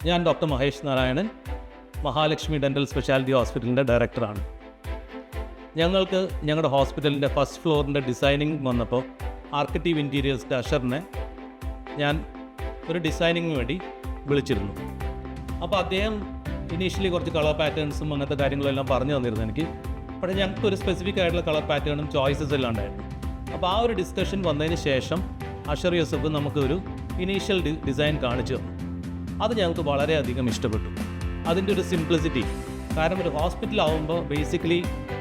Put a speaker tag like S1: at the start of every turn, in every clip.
S1: ഞാൻ doctor Mahesh Narayanan, Mahalakshmi dental speciality ഹോസ്പിറ്റലിൻ്റെ ഡയറക്ടറാണ്. ഞങ്ങൾക്ക് ഞങ്ങളുടെ ഹോസ്പിറ്റലിൻ്റെ ഫസ്റ്റ് ഫ്ലോറിൻ്റെ ഡിസൈനിങ് വന്നപ്പോൾ ആർക്കിറ്റീവ് ഇൻറ്റീരിയേഴ്സിൻ്റെ അഷറിനെ ഞാൻ ഒരു ഡിസൈനിങ്ങിന് വേണ്ടി വിളിച്ചിരുന്നു. അപ്പോൾ അദ്ദേഹം ഇനീഷ്യലി കുറച്ച് കളർ പാറ്റേൺസും അങ്ങനത്തെ കാര്യങ്ങളെല്ലാം പറഞ്ഞു തന്നിരുന്നു എനിക്ക്. പക്ഷേ ഞങ്ങൾക്ക് ഒരു സ്പെസിഫിക് ആയിട്ടുള്ള കളർ പാറ്റേണും ചോയ്സസ് എല്ലാം ഉണ്ടായിരുന്നു. അപ്പോൾ ആ ഒരു ഡിസ്കഷൻ വന്നതിന് ശേഷം അഷർ യൂസഫ് നമുക്കൊരു ഇനീഷ്യൽ ഡിസൈൻ കാണിച്ചു തന്നു. അത് ഞങ്ങൾക്ക് വളരെയധികം ഇഷ്ടപ്പെട്ടു. അതിൻ്റെ ഒരു സിംപ്ലിസിറ്റി, കാരണം ഒരു ഹോസ്പിറ്റലാവുമ്പോൾ ബേസിക്കലി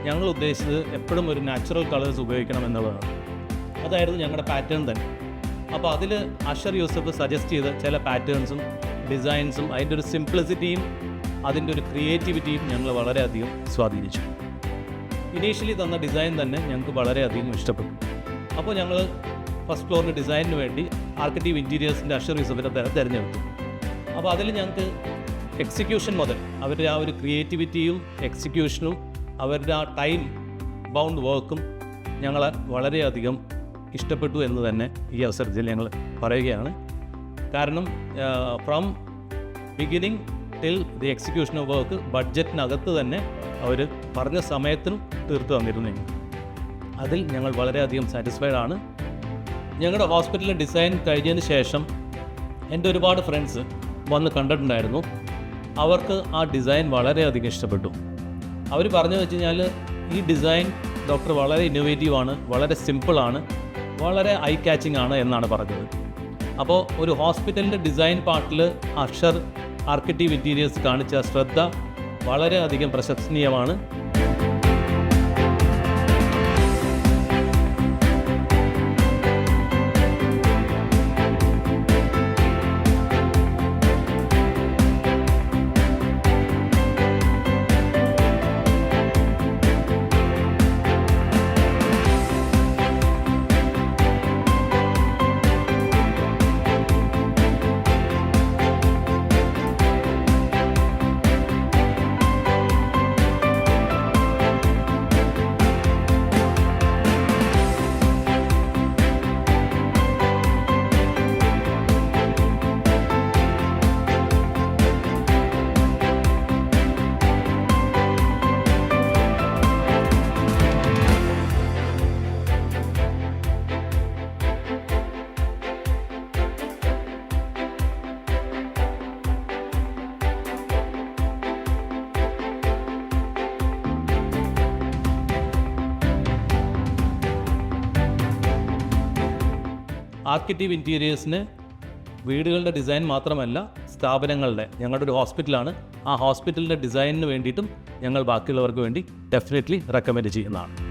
S1: ഞങ്ങൾ ഉദ്ദേശിച്ചത് എപ്പോഴും ഒരു നാച്ചുറൽ കളേഴ്സ് ഉപയോഗിക്കണം എന്നുള്ളതാണ്. അതായിരുന്നു ഞങ്ങളുടെ പാറ്റേൺ തന്നെ. അപ്പോൾ അതിൽ അഷർ യൂസഫ് സജസ്റ്റ് ചെയ്ത ചില പാറ്റേൺസും ഡിസൈൻസും അതിൻ്റെ ഒരു സിംപ്ലിസിറ്റിയും അതിൻ്റെ ഒരു ക്രിയേറ്റിവിറ്റിയും ഞങ്ങൾ വളരെയധികം സ്വാധീനിച്ചു. ഇനീഷ്യലി തന്ന ഡിസൈൻ തന്നെ ഞങ്ങൾക്ക് വളരെയധികം ഇഷ്ടപ്പെട്ടു. അപ്പോൾ ഞങ്ങൾ ഫസ്റ്റ് ഫ്ലോറിൻ്റെ ഡിസൈനിന് വേണ്ടി ആർക്കിറ്റീവ് ഇൻറ്റീരിയേഴ്സിൻ്റെ അഷർ യൂസഫിനെ തിരഞ്ഞെടുത്തു. അപ്പോൾ അതിൽ ഞങ്ങൾക്ക് എക്സിക്യൂഷൻ മുതൽ അവരുടെ ആ ഒരു ക്രിയേറ്റിവിറ്റിയും എക്സിക്യൂഷനും അവരുടെ ആ ടൈം ബൗണ്ട് വർക്കും ഞങ്ങളെ വളരെയധികം ഇഷ്ടപ്പെട്ടു എന്ന് തന്നെ ഈ അവസരത്തിൽ ഞങ്ങൾ പറയുകയാണ്. കാരണം from beginning till the execution of work ബഡ്ജറ്റിനകത്ത് തന്നെ അവർ പറഞ്ഞ സമയത്തിനും തീർത്തു തന്നിരുന്നു. അതിൽ ഞങ്ങൾ വളരെയധികം സാറ്റിസ്ഫൈഡ് ആണ്. ഞങ്ങളുടെ ഹോസ്പിറ്റലിലെ ഡിസൈൻ കഴിഞ്ഞതിന് ശേഷം എൻ്റെ ഒരുപാട് ഫ്രണ്ട്സ് വന്ന് കണ്ടിട്ടുണ്ടായിരുന്നു. അവർക്ക് ആ ഡിസൈൻ വളരെയധികം ഇഷ്ടപ്പെട്ടു. അവർ പറഞ്ഞു വെച്ച് കഴിഞ്ഞാൽ ഈ ഡിസൈൻ ഡോക്ടർ വളരെ ഇന്നോവേറ്റീവാണ്, വളരെ സിമ്പിളാണ്, വളരെ ഐ ക്യാച്ചിങ് ആണ് എന്നാണ് പറഞ്ഞത്. അപ്പോൾ ഒരു ഹോസ്പിറ്റലിൻ്റെ ഡിസൈൻ പാർട്ടിൽ അഷർ ആർക്കിറ്റീവ് ഇൻറ്റീരിയേഴ്സ് കാണിച്ച ശ്രദ്ധ വളരെയധികം പ്രശംസനീയമാണ്. ആർക്കിറ്റീവ് ഇൻറ്റീരിയേഴ്സിന് വീടുകളുടെ ഡിസൈൻ മാത്രമല്ല, സ്ഥാപനങ്ങളുടെ, ഞങ്ങളുടെ ഒരു ഹോസ്പിറ്റലാണ്, ആ ഹോസ്പിറ്റലിൻ്റെ ഡിസൈനിന് വേണ്ടിയിട്ടും ഞങ്ങൾ ബാക്കിയുള്ളവർക്ക് വേണ്ടി ഡെഫിനറ്റ്ലി റെക്കമെൻഡ് ചെയ്യുന്നതാണ്.